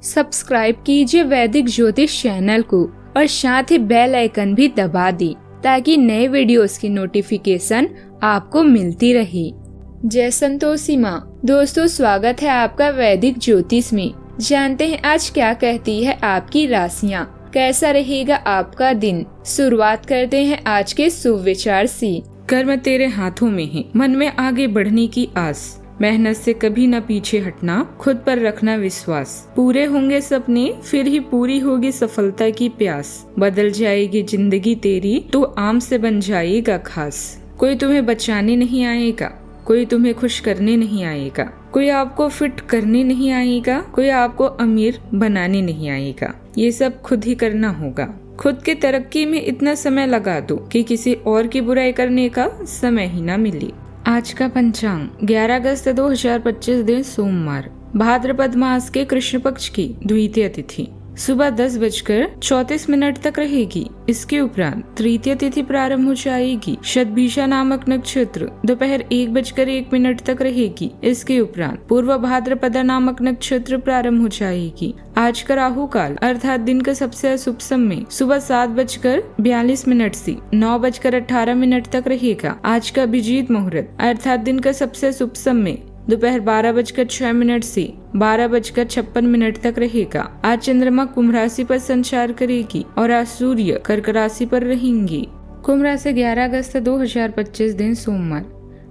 Subscribe कीजिए वैदिक ज्योतिष चैनल को और साथ ही बेल आइकन भी दबा दी ताकि नए वीडियोस की नोटिफिकेशन आपको मिलती रहे। जय संतोषी माँ। दोस्तों, स्वागत है आपका वैदिक ज्योतिष में। जानते हैं आज क्या कहती है आपकी राशियाँ, कैसा रहेगा आपका दिन। शुरुआत करते हैं आज के शुभ विचार से। कर्म तेरे हाथों में है, मन में आगे बढ़ने की आस, मेहनत से कभी न पीछे हटना, खुद पर रखना विश्वास। पूरे होंगे सपने, फिर ही पूरी होगी सफलता की प्यास। बदल जाएगी जिंदगी तेरी, तू आम से बन जाएगा खास। कोई तुम्हें बचाने नहीं आएगा, कोई तुम्हें खुश करने नहीं आएगा, कोई आपको फिट करने नहीं आएगा, कोई आपको अमीर बनाने नहीं आएगा। ये सब खुद ही करना होगा। खुद की तरक्की में इतना समय लगा दो कि किसी और की बुराई करने का समय ही न मिले। आज का पंचांग 11 अगस्त 2025 दिन सोमवार, भाद्रपद मास के कृष्ण पक्ष की द्वितीय तिथि सुबह 10:34 तक रहेगी। इसके उपरांत तृतीय तिथि प्रारंभ हो जाएगी। शतभिषा नामक नक्षत्र दोपहर 1:01 तक रहेगी। इसके उपरांत पूर्व भाद्रपदा नामक नक्षत्र प्रारंभ हो जाएगी। आज का राहु काल अर्थात दिन का सबसे अशुभ समय सुबह 7:42 से 9:18 तक रहेगा। आज का अभिजीत मुहूर्त अर्थात दिन का सबसे शुभ समय दोपहर 12:06 से 12:56 तक रहेगा। आज चंद्रमा कुंभ राशि पर संचार करेगी और आज सूर्य कर्क राशि पर रहेंगे। कुंभ राशि 11 अगस्त 2025 दिन सोमवार।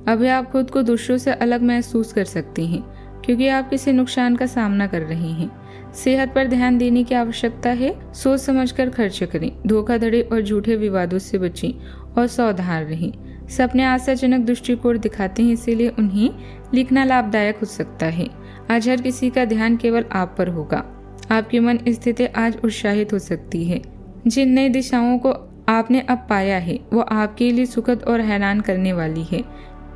अभी आप खुद को दूसरों से अलग महसूस कर सकते हैं क्योंकि आप किसी नुकसान का सामना कर रहे हैं। सेहत पर ध्यान देने की आवश्यकता है। सोच समझकर खर्च करें। धोखाधड़ी और झूठे विवादों से बचें और सावधान रहें। सपने आशाजनक दृष्टिकोण दिखाते हैं, इसीलिए उन्हें लिखना लाभदायक हो सकता है। आज हर किसी का ध्यान केवल आप पर होगा। आपकी मन स्थिति आज उत्साहित हो सकती है। जिन नई दिशाओं को आपने अब पाया है वो आपके लिए सुखद और हैरान करने वाली है।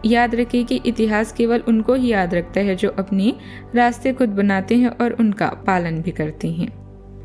याद रखिए कि इतिहास केवल उनको ही याद रखता है जो अपने रास्ते खुद बनाते हैं और उनका पालन भी करते हैं।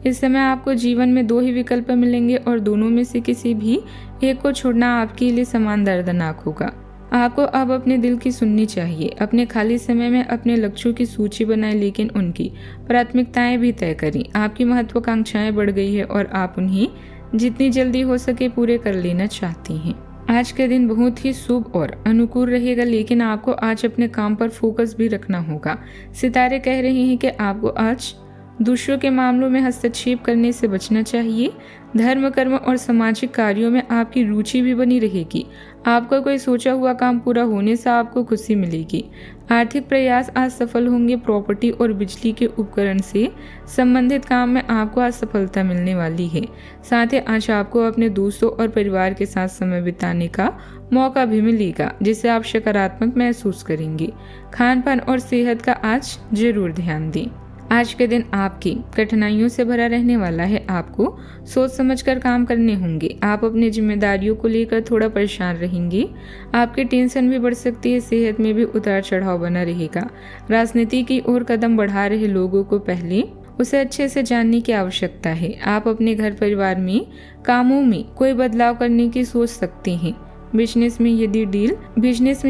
इस समय आपको जीवन में 2 ही विकल्प मिलेंगे और दोनों में से किसी भी एक को छोड़ना आपके लिए समान दर्दनाक होगा। आपको अब अपने दिल की सुननी चाहिए। अपने खाली समय में अपने लक्ष्यों की सूची बनाएं, लेकिन उनकी प्राथमिकताएं भी तय करें। आपकी महत्वाकांक्षाएं बढ़ गई है और आप उन्हें जितनी जल्दी हो सके पूरे कर लेना चाहती हैं। आज का दिन बहुत ही शुभ और अनुकूल रहेगा, लेकिन आपको आज अपने काम पर फोकस भी रखना होगा। सितारे कह रहे हैं कि आपको आज दूसरों के मामलों में हस्तक्षेप करने से बचना चाहिए। धर्म, कर्म और सामाजिक कार्यों में आपकी रुचि भी बनी रहेगी। आपका कोई सोचा हुआ काम पूरा होने से आपको खुशी मिलेगी। आर्थिक प्रयास आज सफल होंगे। प्रॉपर्टी और बिजली के उपकरण से संबंधित काम में आपको आज सफलता मिलने वाली है। साथ ही आज आपको अपने दोस्तों और परिवार के साथ समय बिताने का मौका भी मिलेगा, जिससे आप सकारात्मक महसूस करेंगे। खान पान और सेहत का आज जरूर ध्यान दें। आज के दिन आपकी कठिनाइयों से भरा रहने वाला है। आपको सोच समझकर काम करने होंगे। आप अपनी जिम्मेदारियों को लेकर थोड़ा परेशान रहेंगे। आपकी टेंशन भी बढ़ सकती है। सेहत में भी उतार चढ़ाव बना रहेगा। राजनीति की ओर कदम बढ़ा रहे लोगों को पहले उसे अच्छे से जानने की आवश्यकता है। आप अपने घर परिवार में कामों में कोई बदलाव करने की सोच सकते हैं। बिजनेस में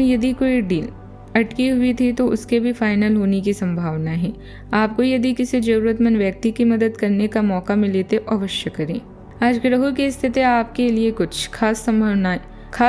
यदि कोई डील अटकी हुई थी तो उसके भी फाइनल होने की संभावना है। आपको यदि किसी जरूरतमंद व्यक्ति की मदद करने का मौका मिले तो अवश्य करें। आज ग्रहों की स्थिति आपके लिए कुछ खास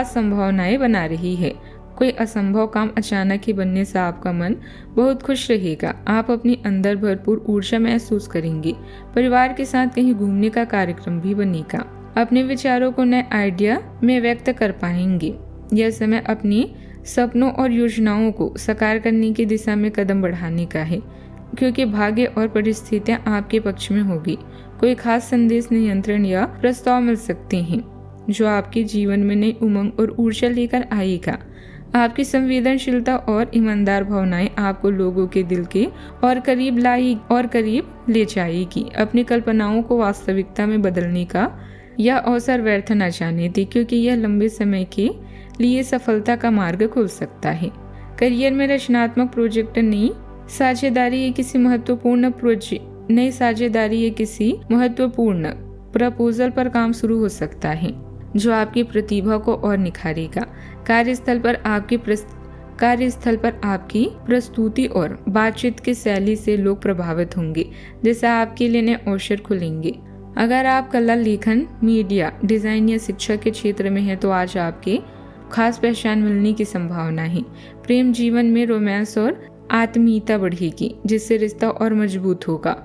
संभावनाएं बना रही है। कोई असंभव काम अचानक ही बनने से आपका मन बहुत खुश रहेगा। आप अपने अंदर भरपूर ऊर्जा महसूस करेंगे। परिवार के साथ कहीं घूमने का कार्यक्रम भी बनेगा। अपने विचारों को नए आइडिया में व्यक्त कर पाएंगे। यह समय अपनी सपनों और योजनाओं को साकार करने की दिशा में कदम बढ़ाने का है, क्योंकि भाग्य और परिस्थितियां आपके पक्ष में होगी। कोई खास संदेश, नियंत्रण या प्रस्ताव मिल सकते हैं जो आपके जीवन में नई उमंग और ऊर्जा लेकर आएगा। आपकी संवेदनशीलता और ईमानदार भावनाएं आपको लोगों के दिल के और करीब ले जाएगी। अपनी कल्पनाओं को वास्तविकता में बदलने का यह अवसर व्यर्थ न जाने दें, क्योंकि यह लंबे समय के लिए सफलता का मार्ग खोल सकता है। करियर में रचनात्मक प्रोजेक्ट, नई साझेदारी या किसी महत्वपूर्ण प्रपोजल पर काम शुरू हो सकता है जो आपकी प्रतिभा को और निखारेगा। कार्यस्थल पर आपकी कार्यस्थल पर आपकी प्रस्तुति और बातचीत की शैली से लोग प्रभावित होंगे, जिससे आपके लिए नए अवसर खुलेंगे। अगर आप कला, लेखन, मीडिया, डिजाइन या शिक्षा के क्षेत्र में हैं तो आज आपके खास पहचान मिलने की संभावना है। प्रेम जीवन में रोमांस और आत्मीयता बढ़ेगी, जिससे रिश्ता और मजबूत होगा।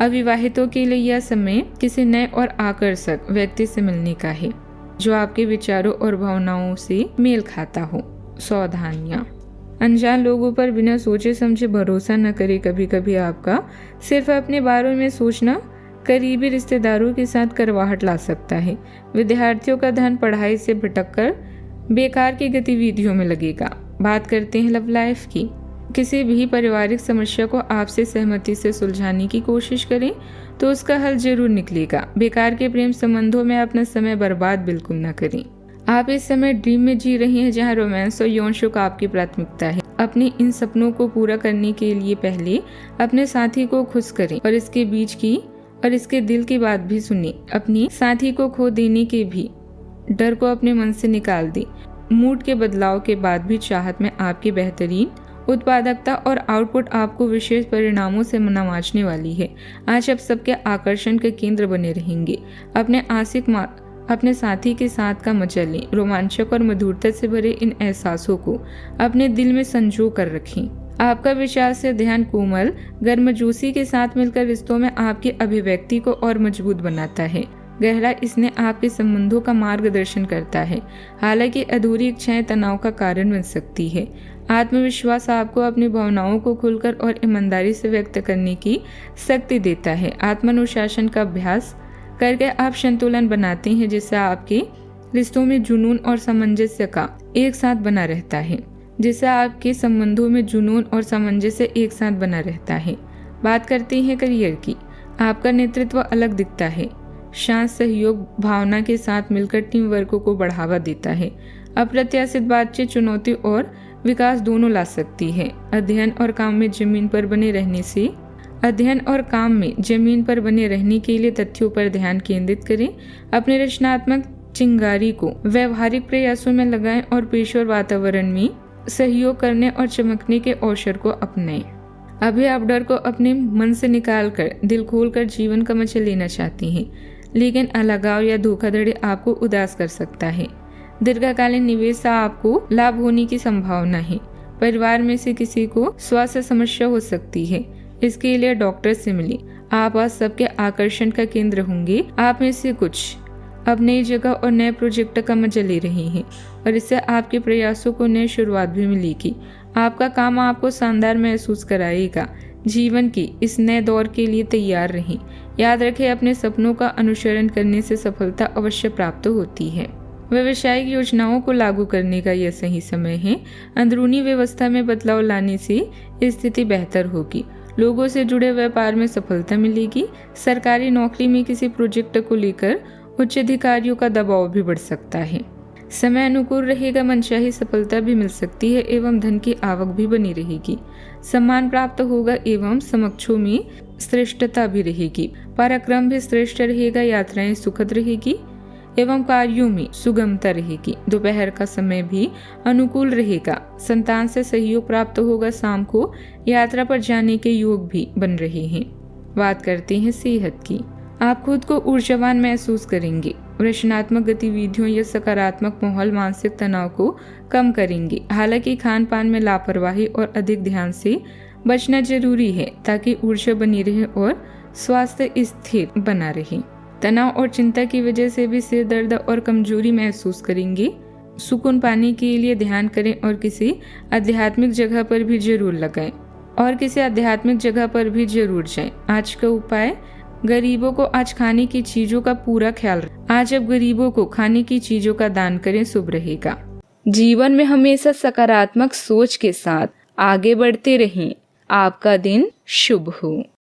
अविवाहितों के लिए यह समय किसी नए और आकर्षक व्यक्ति से मिलने का है जो आपके विचारों और भावनाओं से मेल खाता हो। सावधानियां, अनजान लोगों पर बिना सोचे समझे भरोसा न करें। कभी कभी आपका सिर्फ अपने बारे में सोचना करीबी रिश्तेदारों के साथ करवाहट ला सकता है। विद्यार्थियों का ध्यान पढ़ाई से भटककर बेकार की गतिविधियों में लगेगा। बात करते हैं लव लाइफ की। किसी भी पारिवारिक समस्या को आपसे सहमति से सुलझाने की कोशिश करें तो उसका हल जरूर निकलेगा। बेकार के प्रेम संबंधों में अपना समय बर्बाद बिल्कुल न करें। आप इस समय ड्रीम में जी रहे हैं जहां रोमांस और यौन सुख आपकी प्राथमिकता है। अपने इन सपनों को पूरा करने के लिए पहले अपने साथी को खुश करें और इसके दिल की बात भी सुने। अपनी साथी को खो देने के भी डर को अपने मन से निकाल दें। मूड के बदलाव के बाद भी चाहत में आपकी बेहतरीन उत्पादकता और आउटपुट आपको विशेष परिणामों से नवाजने वाली है। आज आप सबके आकर्षण के केंद्र बने रहेंगे। अपने साथी के साथ का मजा लें। रोमांचक और मधुरता से भरे इन एहसासों को अपने दिल में संजो कर रखें। आपका विचार से ध्यान कोमल गर्मजोशी के साथ मिलकर रिश्तों में आपकी अभिव्यक्ति को और मजबूत बनाता है। गहरा स्नेह आपके संबंधों का मार्गदर्शन करता है। हालांकि अधूरी इच्छाएं तनाव का कारण बन सकती है। आत्मविश्वास आपको अपनी भावनाओं को खुलकर और ईमानदारी से व्यक्त करने की शक्ति देता है। आत्मानुशासन का अभ्यास करके आप संतुलन बनाते हैं, जिससे आपके रिश्तों में जुनून और सामंजस्य का एक साथ बना रहता है। बात करते हैं करियर की। आपका नेतृत्व अलग दिखता है। शांत सहयोग भावना के साथ मिलकर टीम वर्क को बढ़ावा देता है। अप्रत्याशित बातचीत चुनौती और विकास दोनों ला सकती है। अध्ययन और काम में जमीन पर बने रहने के लिए तथ्यों पर ध्यान केंद्रित करें। अपने रचनात्मक चिंगारी को व्यवहारिक प्रयासों में लगाएं और पेशेवर वातावरण में सहयोग करने और चमकने के अवसर को अपनाएं। अभी आप डर को अपने मन से निकालकर दिल खोलकर जीवन का मजा लेना चाहते हैं, लेकिन अलगाव या धोखाधड़ी आपको उदास कर सकता है। दीर्घकालीन निवेश से आपको लाभ होने की संभावना है। परिवार में से किसी को स्वास्थ्य समस्या हो सकती है, इसके लिए डॉक्टर से मिलें। आप आज सबके आकर्षण का केंद्र होंगे। आप में से कुछ अब नई जगह और नए प्रोजेक्ट का मजा ले रहे हैं और इससे आपके प्रयासों को नई शुरुआत भी मिलेगी। आपका काम आपको शानदार महसूस कराएगा। जीवन के इस नए दौर के लिए तैयार रहें। याद रखें, अपने सपनों का अनुसरण करने से सफलता अवश्य प्राप्त होती है। व्यावसायिक योजनाओं को लागू करने का यह सही समय है। अंदरूनी व्यवस्था में बदलाव लाने से स्थिति बेहतर होगी। लोगों से जुड़े व्यापार में सफलता मिलेगी। सरकारी नौकरी में किसी प्रोजेक्ट को लेकर उच्च अधिकारियों का दबाव भी बढ़ सकता है। समय अनुकूल रहेगा। मनचाही सफलता भी मिल सकती है एवं धन की आवक भी बनी रहेगी। सम्मान प्राप्त होगा एवं समक्षों में श्रेष्ठता भी रहेगी। पराक्रम भी श्रेष्ठ रहेगा। यात्राएं सुखद रहेगी एवं कार्यों में सुगमता रहेगी। दोपहर का समय भी अनुकूल रहेगा। संतान से सहयोग प्राप्त होगा। शाम को यात्रा पर जाने के योग भी बन रहे हैं। बात करते हैं सेहत की। आप खुद को ऊर्जावान महसूस करेंगे। रचनात्मक गतिविधियों या सकारात्मक माहौल मानसिक तनाव को कम करेंगे। हालांकि खान पान में लापरवाही और अधिक ध्यान से बचना जरूरी है ताकि ऊर्जा बनी रहे और स्वास्थ्य स्थिर बना रहे। तनाव और चिंता की वजह से भी सिर दर्द और कमजोरी महसूस करेंगे। सुकून पाने के लिए ध्यान करें और किसी आध्यात्मिक जगह पर भी जरूर जाएं। आज का उपाय, गरीबों को आज खाने की चीजों का पूरा ख्याल रखें। आज अब गरीबों को खाने की चीजों का दान करें, शुभ रहेगा। जीवन में हमेशा सकारात्मक सोच के साथ आगे बढ़ते रहें। आपका दिन शुभ हो।